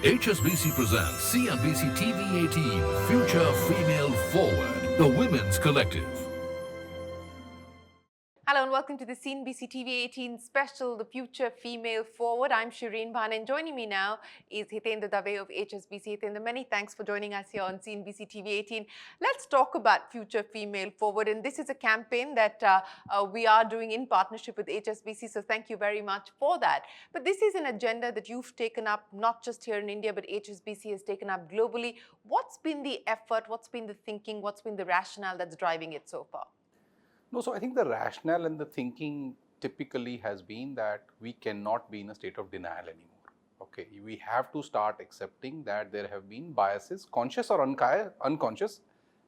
HSBC presents CNBC TV 18 Future Female Forward, the Women's Collective. Hello and welcome to the CNBC TV 18 special, The Future Female Forward. I'm Shireen Bhan and joining me now is Hitendra Dave of HSBC. Hitendra, many thanks for joining us here on CNBC TV 18. Let's talk about Future Female Forward, and this is a campaign that we are doing in partnership with HSBC, so thank you very much for that. But this is an agenda that you've taken up not just here in India, but HSBC has taken up globally. What's been the effort, what's been the thinking, what's been the rationale that's driving it so far? No, so I think the rationale and the thinking typically has been that we cannot be in a state of denial anymore. Okay, we have to start accepting that there have been biases, conscious or unconscious,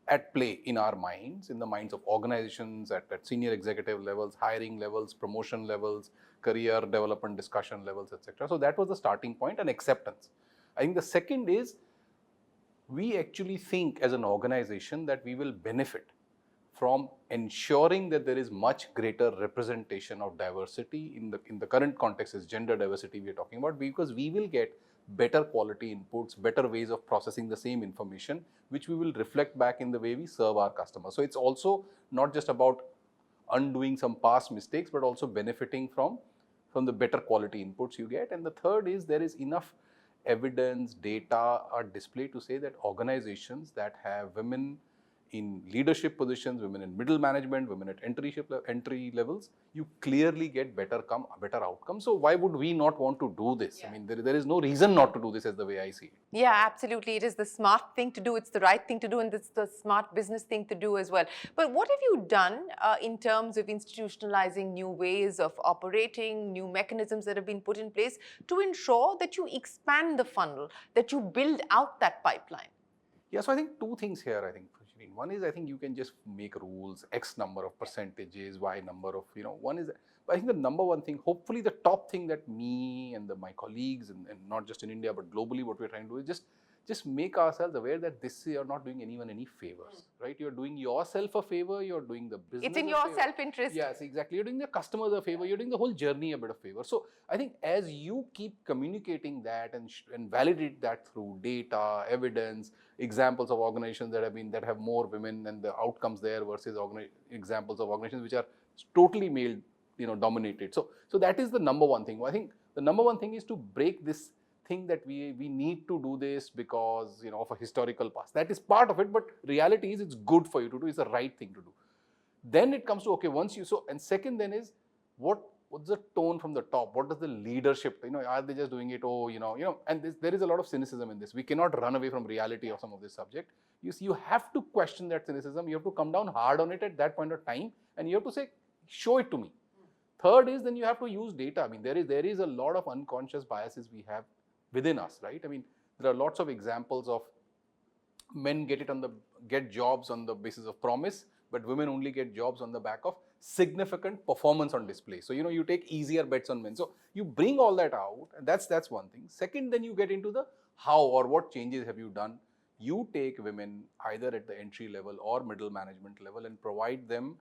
at play in our minds, in the minds of organizations at senior executive levels, hiring levels, promotion levels, career development discussion levels, etc. So that was the starting point, and acceptance. I think the second is we actually think as an organization that we will benefit from ensuring that there is much greater representation of diversity in the current context is gender diversity we are talking about, because we will get better quality inputs, better ways of processing the same information, which we will reflect back in the way we serve our customers. So it's also not just about undoing some past mistakes, but also benefiting from the better quality inputs you get. And the third is there is enough evidence, data are displayed to say that organizations that have women in leadership positions, women in middle management, women at entry levels, you clearly get better outcomes. So why would we not want to do this? Yeah. I mean, there is no reason not to do this as the way I see it. Yeah, absolutely. It is the smart thing to do. It's the right thing to do, and it's the smart business thing to do as well. But what have you done in terms of institutionalizing new ways of operating, new mechanisms that have been put in place to ensure that you expand the funnel, that you build out that pipeline? Yeah, so I think two things here, I think. One is, I think you can just make rules, X number of percentages, Y number of, one is, I think the number one thing, hopefully the top thing that me and my colleagues, and not just in India, but globally, what we're trying to do is just make ourselves aware that this, you're not doing anyone any favors, right? You're doing yourself a favor, you're doing the business It's in your self-interest. Yes, exactly. You're doing the customers a favor, you're doing the whole journey a bit of favor. So I think as you keep communicating that and validate that through data, evidence, examples of organizations that have more women and the outcomes there versus examples of organizations which are totally male dominated. So that is the number one thing. I think the number one thing is to break this thing that we need to do this because of a historical past. That is part of it, but reality is it's good for you to do, it's the right thing to do. Then it comes to, okay, and second then is what's the tone from the top? What does the leadership, are they just doing it, and there is a lot of cynicism in this. We cannot run away from reality of some of this subject. You have to question that cynicism, you have to come down hard on it at that point of time, and you have to say, show it to me. Third is then you have to use data. I mean, there is a lot of unconscious biases we have within us, right? I mean, there are lots of examples of men get jobs on the basis of promise, but women only get jobs on the back of significant performance on display. So, you take easier bets on men. So, you bring all that out, and that's one thing. Second, then you get into the how or what changes have you done. You take women either at the entry level or middle management level and provide them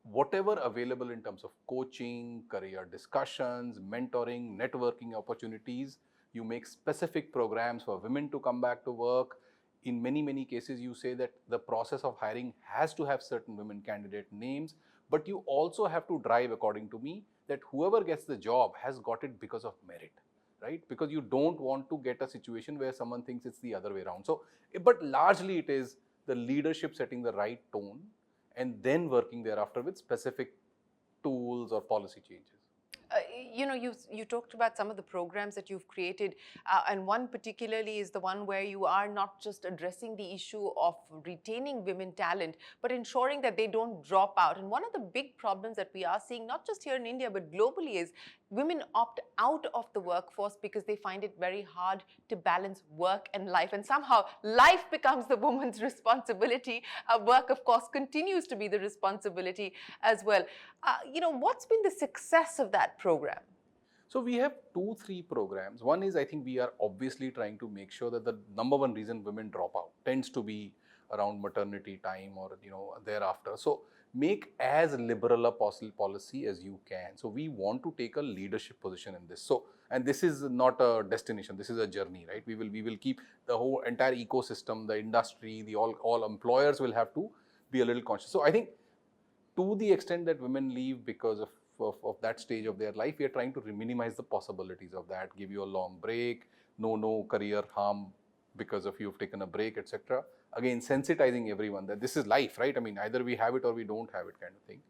whatever available in terms of coaching, career discussions, mentoring, networking opportunities. You make specific programs for women to come back to work. In many cases, you say that the process of hiring has to have certain women candidate names, but you also have to drive, according to me, that whoever gets the job has got it because of merit, right? Because you don't want to get a situation where someone thinks it's the other way around. So, but largely it is the leadership setting the right tone and then working thereafter with specific tools or policy changes. You talked about some of the programs that you've created, and one particularly is the one where you are not just addressing the issue of retaining women talent, but ensuring that they don't drop out. And one of the big problems that we are seeing, not just here in India, but globally, is women opt out of the workforce because they find it very hard to balance work and life. And somehow life becomes the woman's responsibility. Work, of course, continues to be the responsibility as well. What's been the success of that program? So we have 2-3 programs. One is, I think we are obviously trying to make sure that the number one reason women drop out tends to be around maternity time or thereafter. So make as liberal a policy as you can. So we want to take a leadership position in this. So, and this is not a destination, this is a journey, right? We will keep the whole entire ecosystem, the industry, the all employers will have to be a little conscious. So I think to the extent that women leave because of that stage of their life, we are trying to minimize the possibilities of that, give you a long break, no career harm because of you've taken a break, etc. Again, sensitizing everyone that this is life, right? I mean, either we have it or we don't have it, kind of thing.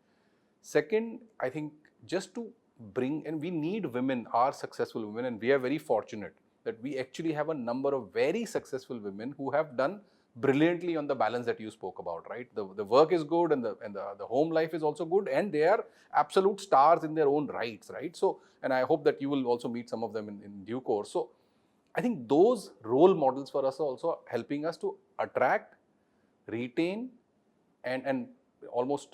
Second, I think just to bring, and we need women, are successful women, and we are very fortunate that we actually have a number of very successful women who have done brilliantly on the balance that you spoke about, right? The work is good, and the home life is also good, and they are absolute stars in their own rights, right? So, and I hope that you will also meet some of them in due course. So I think those role models for us are also helping us to attract, retain, and almost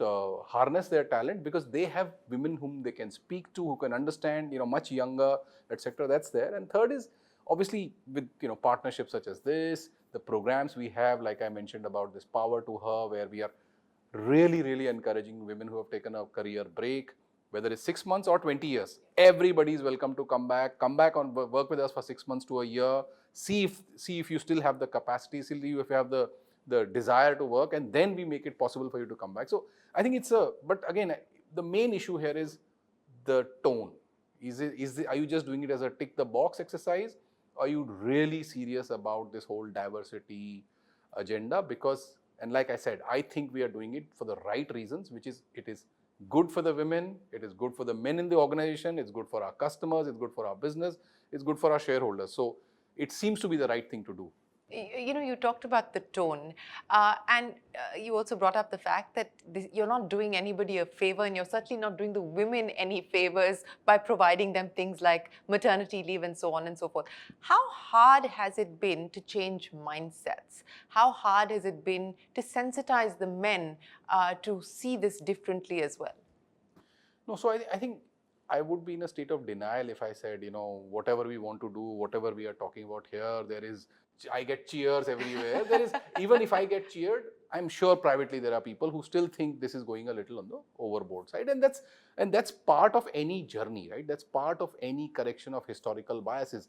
harness their talent, because they have women whom they can speak to, who can understand, much younger, etc. That's there. And third is obviously with partnerships such as this, the programs we have, like I mentioned about this Power to Her, where we are really encouraging women who have taken a career break, whether it's 6 months or 20 years. Everybody is welcome to come back on work with us for 6 months to a year. See if you still have the capacity, see if you have the desire to work, and then we make it possible for you to come back. So I think but again, the main issue here is the tone. Are you just doing it as a tick the box exercise? Are you really serious about this whole diversity agenda? Because, and like I said, I think we are doing it for the right reasons, which is it is good for the women, it is good for the men in the organization, it's good for our customers, it's good for our business, it's good for our shareholders. So it seems to be the right thing to do. You talked about the tone, and you also brought up the fact that you're not doing anybody a favor, and you're certainly not doing the women any favors by providing them things like maternity leave and so on and so forth. How hard has it been to change mindsets? How hard has it been to sensitize the men to see this differently as well? No, so I think I would be in a state of denial if I said, whatever we want to do, whatever we are talking about here, I get cheers everywhere. Even if I get cheered, I'm sure privately there are people who still think this is going a little on the overboard side. And that's part of any journey, right? That's part of any correction of historical biases.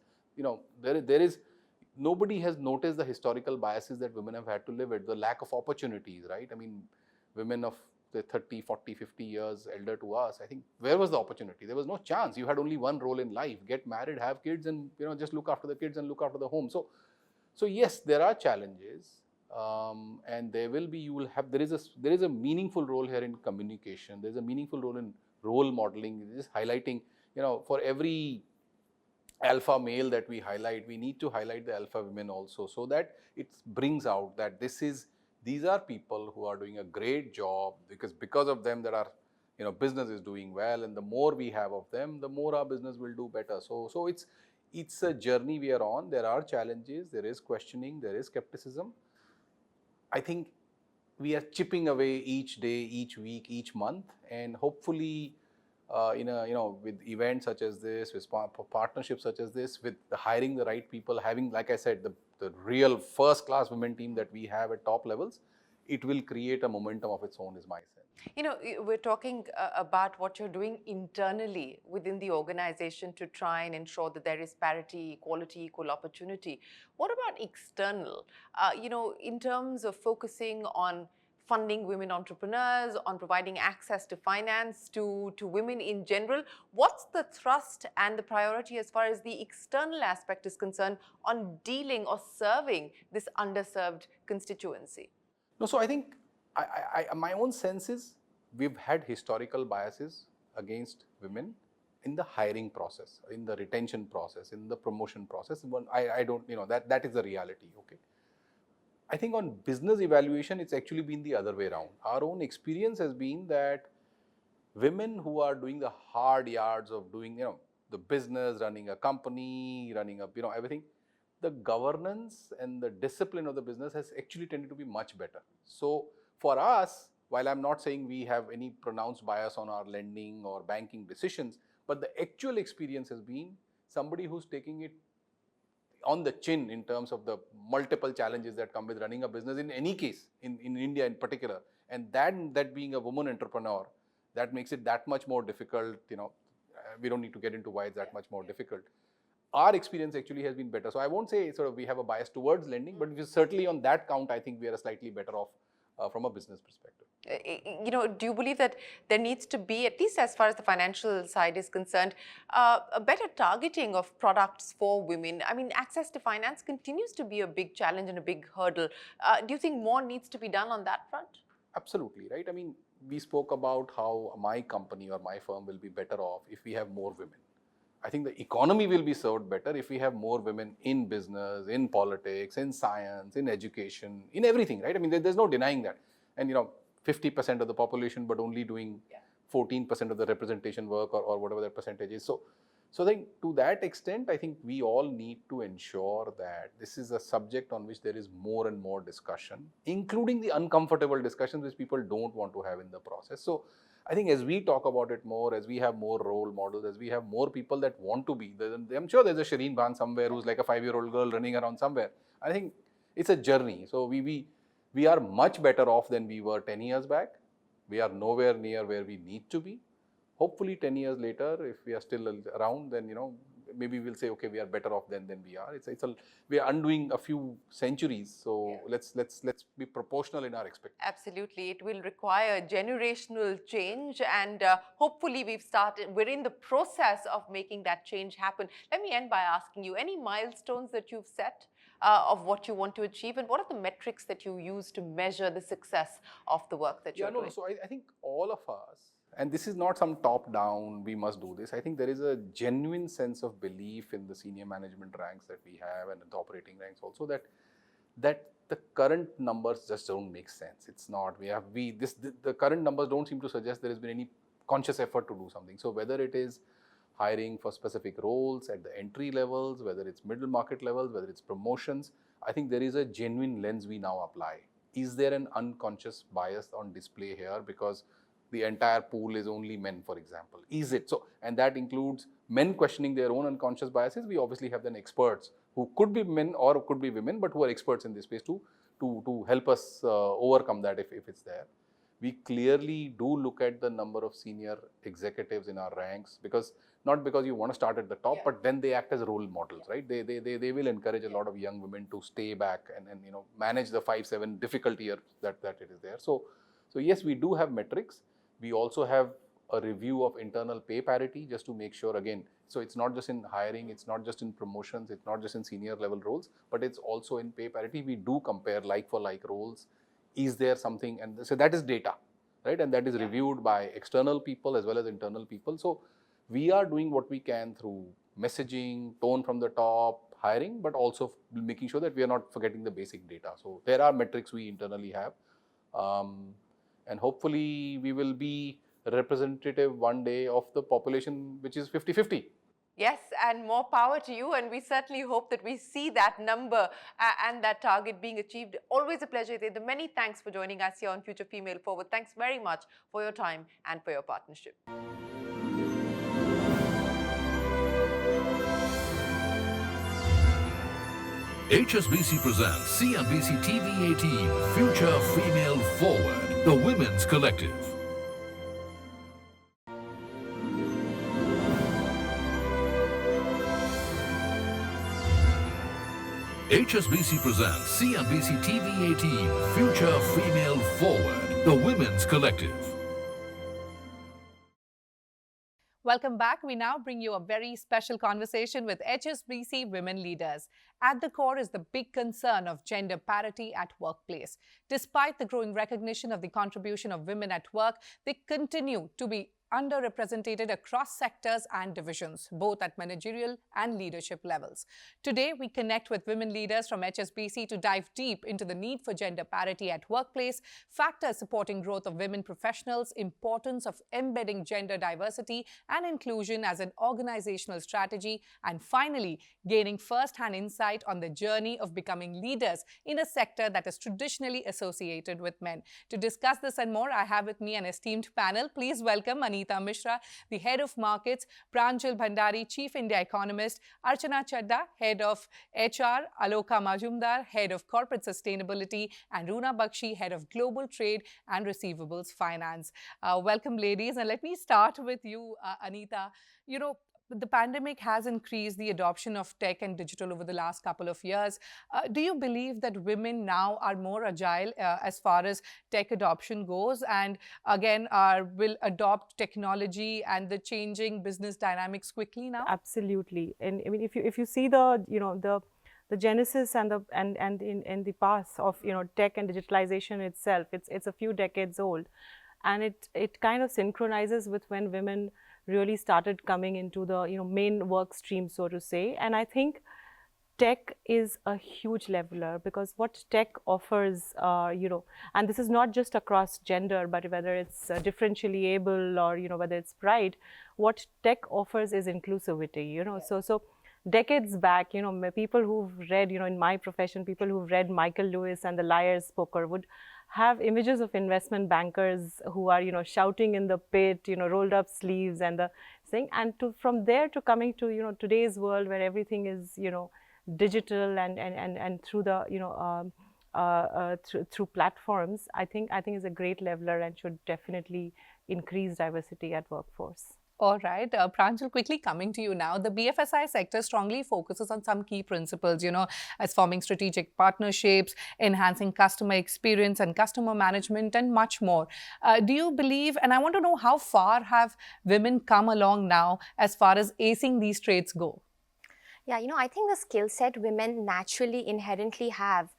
Nobody has noticed the historical biases that women have had to live with, the lack of opportunities, right? I mean, women of the 30, 40, 50 years elder to us, I think, where was the opportunity? There was no chance. You had only one role in life: get married, have kids, and just look after the kids and look after the home. So yes, there are challenges, and there is a meaningful role here in communication. There is a meaningful role in role modeling. It is highlighting, for every alpha male that we highlight, we need to highlight the alpha women also, so that it brings out that these are people who are doing a great job, because of them there are, business is doing well, and the more we have of them, the more our business will do better. So it's a journey we are on. There are challenges, there is questioning, there is skepticism. I think we are chipping away each day, each week, each month, and hopefully with events such as this, with partnerships such as this, with hiring the right people, having, like I said, the real first-class women team that we have at top levels, it will create a momentum of its own, is my sense. We're talking about what you're doing internally within the organization to try and ensure that there is parity, equality, equal opportunity. What about external? In terms of focusing on funding women entrepreneurs, on providing access to finance to women in general, what's the thrust and the priority as far as the external aspect is concerned on dealing or serving this underserved constituency? No, so I think my own sense is we've had historical biases against women in the hiring process, in the retention process, in the promotion process. I don't, that is the reality, okay? I think on business evaluation, it's actually been the other way around. Our own experience has been that women who are doing the hard yards of doing, the business, running a company, running up, everything, the governance and the discipline of the business has actually tended to be much better. So for us, while I'm not saying we have any pronounced bias on our lending or banking decisions, but the actual experience has been somebody who's taking it on the chin in terms of the multiple challenges that come with running a business in any case, in India in particular, And that being a woman entrepreneur, that makes it that much more difficult. We don't need to get into why it's that much more difficult. Our experience actually has been better. So I won't say sort of we have a bias towards lending, but certainly on that count, I think we are slightly better off from a business perspective. Do you believe that there needs to be, at least as far as the financial side is concerned, a better targeting of products for women? I mean, access to finance continues to be a big challenge and a big hurdle. Do you think more needs to be done on that front? Absolutely, right? I mean, we spoke about how my company or my firm will be better off if we have more women. I think the economy will be served better if we have more women in business, in politics, in science, in education, in everything, right? I mean, there's no denying that. And 50% of the population, but only doing 14% of the representation work or whatever that percentage is. So I think to that extent, I think we all need to ensure that this is a subject on which there is more and more discussion, including the uncomfortable discussions which people don't want to have in the process. So I think as we talk about it more, as we have more role models, as we have more people that want to be, I'm sure there's a Shireen Bhan somewhere who's like a 5-year-old girl running around somewhere. I think it's a journey. So we are much better off than we were 10 years back. We are nowhere near where we need to be. Hopefully 10 years later, if we are still around, then maybe we'll say, okay, we are better off than we are. We are undoing a few centuries, so let's be proportional in our expectations. Absolutely, it will require generational change, and hopefully we're in the process of making that change happen. Let me end by asking you, any milestones that you've set of what you want to achieve, and what are the metrics that you use to measure the success of the work that you're doing? So I think all of us, and this is not some top-down, we must do this. I think there is a genuine sense of belief in the senior management ranks that we have and in the operating ranks also that the current numbers just don't make sense. It's not. The current numbers don't seem to suggest there has been any conscious effort to do something. So whether it is hiring for specific roles at the entry levels, whether it's middle market levels, whether it's promotions, I think there is a genuine lens we now apply. Is there an unconscious bias on display here because the entire pool is only men, for example? Is it so? And that includes men questioning their own unconscious biases. We obviously have then experts who could be men or could be women, but who are experts in this space to help us overcome that if it's there. We clearly do look at the number of senior executives in our ranks, not because you want to start at the top, but then they act as role models, right? They will encourage a lot of young women to stay back and manage the 5-7 difficult years that it is there. So yes, we do have metrics. We also have a review of internal pay parity just to make sure, again, so it's not just in hiring, it's not just in promotions, it's not just in senior level roles, but it's also in pay parity. We do compare like for like roles. Is there something? And so that is data, right? And that is reviewed by external people as well as internal people. So we are doing what we can through messaging, tone from the top, hiring, but also making sure that we are not forgetting the basic data. So there are metrics we internally have. And hopefully we will be representative one day of the population which is 50-50. Yes, and more power to you, and we certainly hope that we see that number and that target being achieved. Always a pleasure, Hiten. Many thanks for joining us here on Future Female Forward. Thanks very much for your time and for your partnership. HSBC presents CNBC TV 18 Future Female Forward, the Women's Collective. HSBC presents CNBC TV 18 Future Female Forward, the Women's Collective. Welcome back. We now bring you a very special conversation with HSBC women leaders. At the core is the big concern of gender parity at workplace. Despite the growing recognition of the contribution of women at work, they continue to be underrepresented across sectors and divisions, both at managerial and leadership levels. Today, we connect with women leaders from HSBC to dive deep into the need for gender parity at workplace, factors supporting growth of women professionals, importance of embedding gender diversity and inclusion as an organizational strategy, and finally, gaining first-hand insight on the journey of becoming leaders in a sector that is traditionally associated with men. To discuss this and more, I have with me an esteemed panel. Please welcome Anita Anita Mishra, the Head of Markets, Pranjal Bhandari, Chief India Economist, Archana Chadda, Head of HR, Aloka Majumdar, Head of Corporate Sustainability, and Roona Bakshi, Head of Global Trade and Receivables Finance. Welcome, ladies. And let me start with you, Anita. You know, the pandemic has increased the adoption of tech and digital over the last couple of years. Do you believe that women now are more agile as far as tech adoption goes, and again will adopt technology and the changing business dynamics quickly now? Absolutely. And I mean, if you see the the genesis and in the past of tech and digitalization itself, it's a few decades old, and it kind of synchronizes with when women really started coming into the main work stream, so to say. And I think tech is a huge leveler, because what tech offers, and this is not just across gender, but whether it's differentially able or whether it's pride, what tech offers is inclusivity. So decades back, people who've read, in my profession, people who've read Michael Lewis and The Liar's Poker would have images of investment bankers who are, shouting in the pit, rolled up sleeves and the thing. And from there to coming to, today's world where everything is, digital and through the, through platforms, I think is a great leveler and should definitely increase diversity at workforce. All right. Pranjal, quickly coming to you now. The BFSI sector strongly focuses on some key principles, as forming strategic partnerships, enhancing customer experience and customer management, and much more. Do you believe, and I want to know, how far have women come along now as far as acing these traits go? Yeah, I think the skill set women naturally, inherently have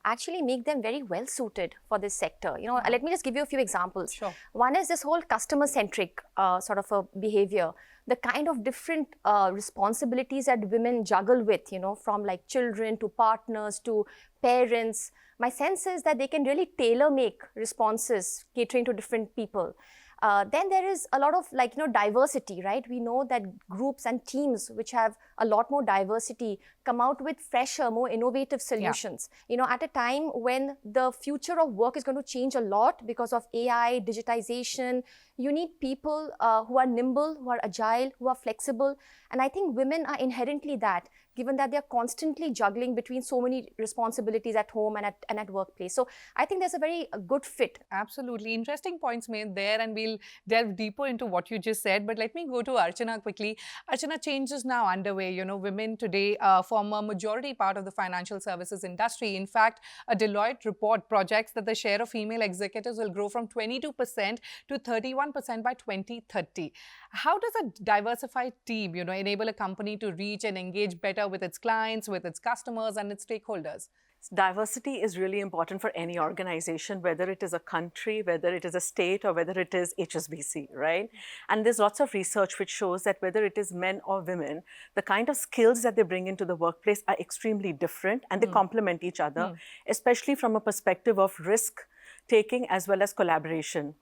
actually make them very well suited for this sector. Let me just give you a few examples. Sure. One is this whole customer-centric sort of a behavior, the kind of different responsibilities that women juggle with, from like children to partners to parents. My sense is that they can really tailor-make responses catering to different people. Then there is a lot of diversity, right? We know that groups and teams which have a lot more diversity come out with fresher, more innovative solutions. Yeah. At a time when the future of work is going to change a lot because of AI, digitization, you need people who are nimble, who are agile, who are flexible. And I think women are inherently that, given that they're constantly juggling between so many responsibilities at home and at workplace. So I think there's a very good fit. Absolutely. Interesting points made there, and we'll delve deeper into what you just said. But let me go to Archana quickly. Archana, change is now underway. Women today form a majority part of the financial services industry. In fact, a Deloitte report projects that the share of female executives will grow from 22% to 31% by 2030. How does a diversified team, enable a company to reach and engage better with its clients, with its customers and its stakeholders? Diversity is really important for any organization, whether it is a country, whether it is a state, or whether it is HSBC, right? And there's lots of research which shows that whether it is men or women, the kind of skills that they bring into the workplace are extremely different, and they complement each other, especially from a perspective of risk taking as well as collaboration.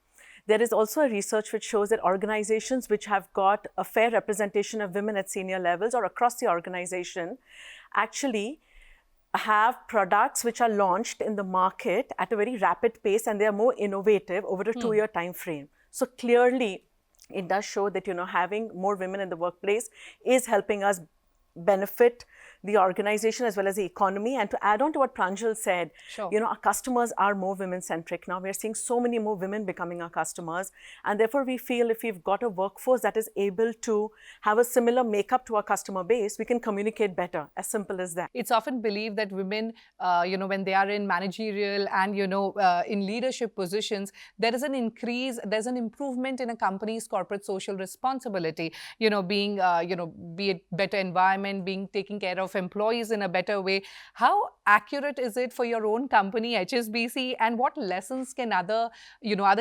There is also a research which shows that organizations which have got a fair representation of women at senior levels or across the organization actually have products which are launched in the market at a very rapid pace, and they are more innovative over a 2-year time frame. So clearly, it does show that having more women in the workplace is helping us benefit the organization as well as the economy. And to add on to what Pranjal said, Sure. Our customers are more women-centric now. We're seeing so many more women becoming our customers. And therefore, we feel if we've got a workforce that is able to have a similar makeup to our customer base, we can communicate better. As simple as that. It's often believed that women, when they are in managerial and, in leadership positions, there is an increase, there's an improvement in a company's corporate social responsibility, being, be it better environment, being taking care of employees in a better way. How accurate is it for your own company, HSBC, and what lessons can other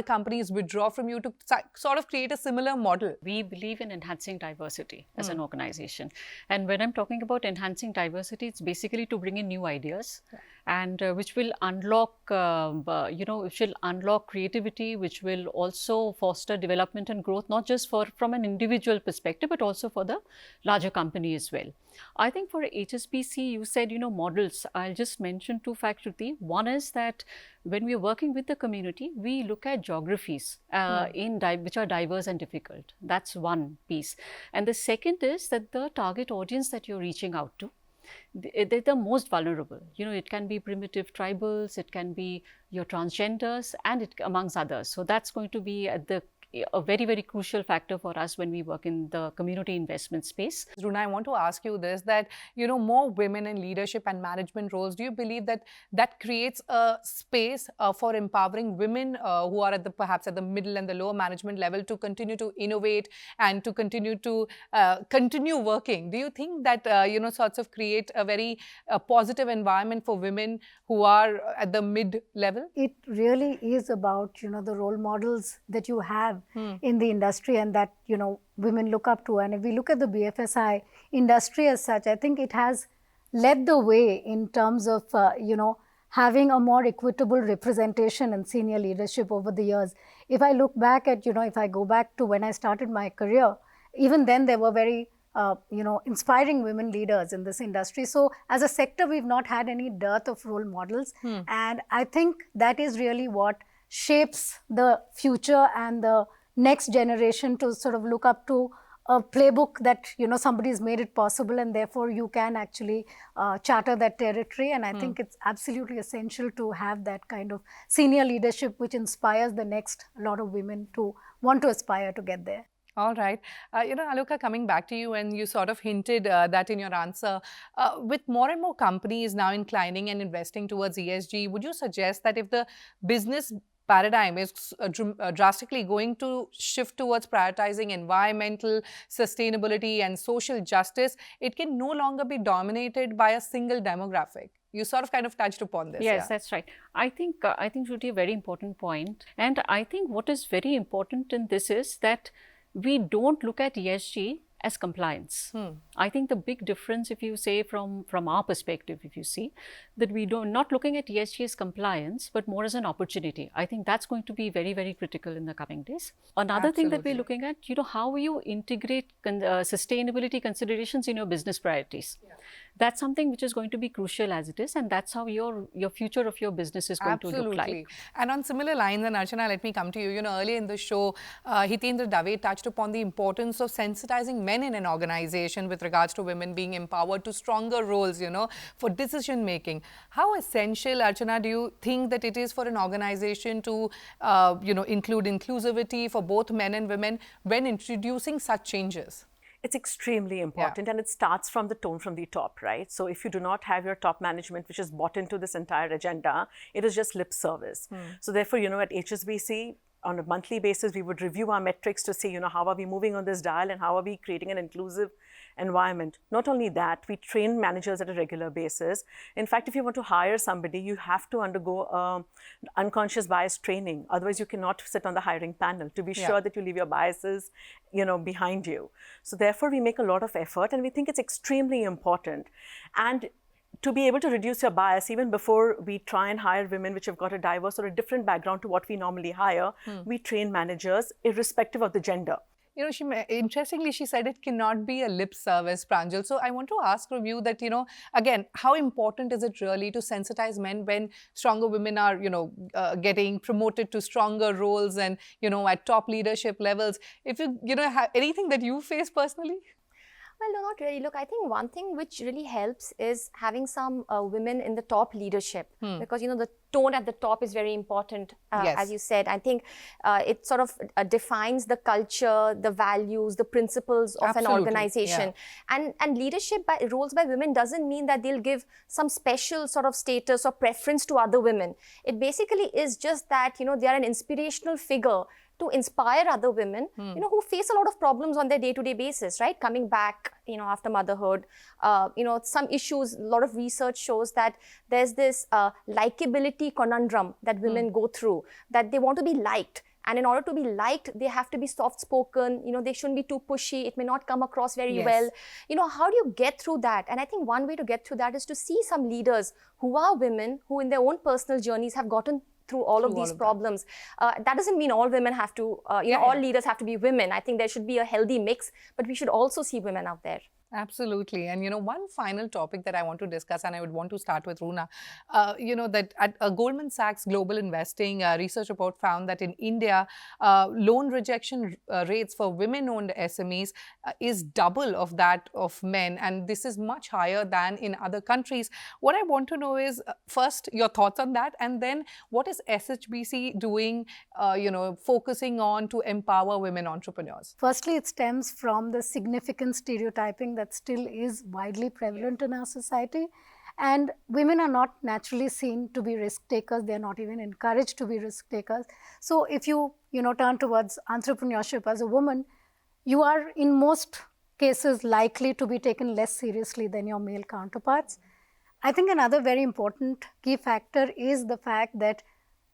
companies withdraw from you to sort of create a similar model? We believe in enhancing diversity as an organization. And when I'm talking about enhancing diversity, it's basically to bring in new ideas, and which will unlock, which will unlock creativity, which will also foster development and growth, not just from an individual perspective, but also for the larger company as well. I think for HSBC, you said, models. I'll just mention two facts, Shruti. One is that when we're working with the community, we look at geographies which are diverse and difficult. That's one piece. And the second is that the target audience that you're reaching out to, they're the most vulnerable. It can be primitive tribals, it can be your transgenders, and amongst others. So that's going to be a very, very crucial factor for us when we work in the community investment space. Runa, I want to ask you this, that, more women in leadership and management roles, do you believe that that creates a space for empowering women who are perhaps at the middle and the lower management level to continue to innovate and to continue to continue working? Do you think that, sorts of create a very positive environment for women who are at the mid level? It really is about, the role models that you have in the industry and that, women look up to. And if we look at the BFSI industry as such, I think it has led the way in terms of, having a more equitable representation in senior leadership over the years. If I look back at, if I go back to when I started my career, even then there were very inspiring women leaders in this industry. So as a sector, we've not had any dearth of role models. And I think that is really what shapes the future and the next generation to sort of look up to a playbook that, somebody's made it possible, and therefore you can actually charter that territory. And I think it's absolutely essential to have that kind of senior leadership which inspires the next lot of women to want to aspire to get there. All right. Aloka, coming back to you, and you sort of hinted that in your answer, with more and more companies now inclining and investing towards ESG, would you suggest that if the business paradigm is drastically going to shift towards prioritizing environmental sustainability and social justice, it can no longer be dominated by a single demographic? You sort of kind of touched upon this. Yes, that's right. I think Shruti, a very important point. And I think what is very important in this is that we don't look at ESG as compliance. I think the big difference, if you say from our perspective, if you see, that we don't not looking at ESG as compliance, but more as an opportunity. I think that's going to be very, very critical in the coming days. Another thing that we're looking at, how you integrate sustainability considerations in your business priorities. That's something which is going to be crucial as it is, and that's how your future of your business is going to look like. And on similar lines, and Archana, let me come to you. Earlier in the show, Hitendra Dave touched upon the importance of sensitizing men in an organization with regards to women being empowered to stronger roles, for decision making. How essential, Archana, do you think that it is for an organization to, include inclusivity for both men and women when introducing such changes? It's extremely important, and it starts from the tone from the top, right? So if you do not have your top management which is bought into this entire agenda, it is just lip service. So therefore, at HSBC, on a monthly basis, we would review our metrics to see, how are we moving on this dial and how are we creating an inclusive environment. Not only that, we train managers at a regular basis. In fact, if you want to hire somebody, you have to undergo unconscious bias training. Otherwise, you cannot sit on the hiring panel to be sure that you leave your biases, behind you. So therefore, we make a lot of effort, and we think it's extremely important. And to be able to reduce your bias, even before we try and hire women which have got a diverse or a different background to what we normally hire, we train managers irrespective of the gender. Interestingly, she said it cannot be a lip service, Pranjal. So I want to ask from you that, again, how important is it really to sensitize men when stronger women are, getting promoted to stronger roles and, at top leadership levels? If you, have anything that you face personally? Well, no, not really. Look, I think one thing which really helps is having some women in the top leadership, because, the tone at the top is very important, as you said. I think it sort of defines the culture, the values, the principles of an organization. And leadership roles by women doesn't mean that they'll give some special sort of status or preference to other women. It basically is just that, they are an inspirational figure to inspire other women, who face a lot of problems on their day-to-day basis, right? Coming back, after motherhood, some issues, a lot of research shows that there's this likability conundrum that women go through, that they want to be liked. And in order to be liked, they have to be soft-spoken, they shouldn't be too pushy, it may not come across very well. How do you get through that? And I think one way to get through that is to see some leaders who are women, who in their own personal journeys have gotten through all of these problems. That doesn't mean all women have to, all leaders have to be women. I think there should be a healthy mix, but we should also see women out there. Absolutely. And, one final topic that I want to discuss, and I would want to start with Roona, that at a Goldman Sachs Global Investing research report found that in India, loan rejection rates for women-owned SMEs is double of that of men. And this is much higher than in other countries. What I want to know is, first, your thoughts on that, and then what is SHBC doing, focusing on to empower women entrepreneurs? Firstly, it stems from the significant stereotyping that still is widely prevalent in our society. And women are not naturally seen to be risk takers. They're not even encouraged to be risk takers. So if you, turn towards entrepreneurship as a woman, you are in most cases likely to be taken less seriously than your male counterparts. I think another very important key factor is the fact that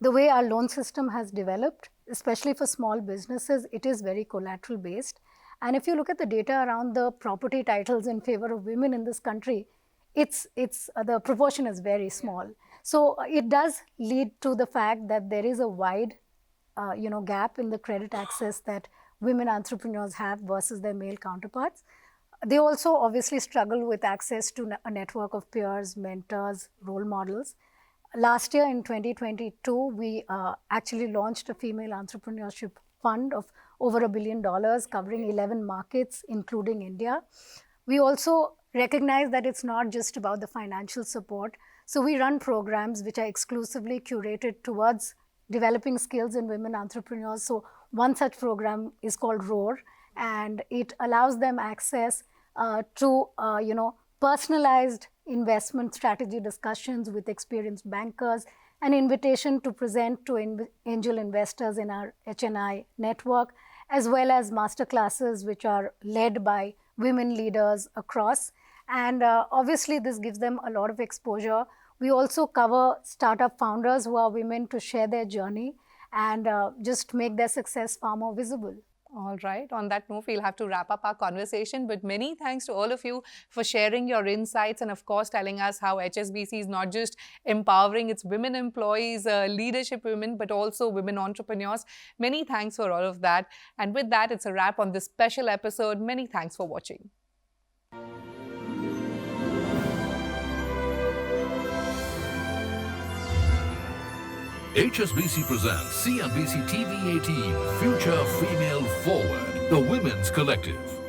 the way our loan system has developed, especially for small businesses, it is very collateral based. And if you look at the data around the property titles in favor of women in this country, the proportion is very small. So it does lead to the fact that there is a wide gap in the credit access that women entrepreneurs have versus their male counterparts. They also obviously struggle with access to a network of peers, mentors, role models. Last year in 2022, we actually launched a female entrepreneurship fund of over $1 billion covering 11 markets, including India. We also recognize that it's not just about the financial support. So we run programs which are exclusively curated towards developing skills in women entrepreneurs. So one such program is called ROAR, and it allows them access to personalized investment strategy discussions with experienced bankers, an invitation to present to angel investors in our HNI network, as well as masterclasses which are led by women leaders across. And obviously this gives them a lot of exposure. We also cover startup founders who are women to share their journey and just make their success far more visible. All right. On that note, we'll have to wrap up our conversation. But many thanks to all of you for sharing your insights and, of course, telling us how HSBC is not just empowering its women employees, leadership women, but also women entrepreneurs. Many thanks for all of that. And with that, it's a wrap on this special episode. Many thanks for watching. HSBC presents CNBC TV 18 Future Female Forward, the Women's Collective.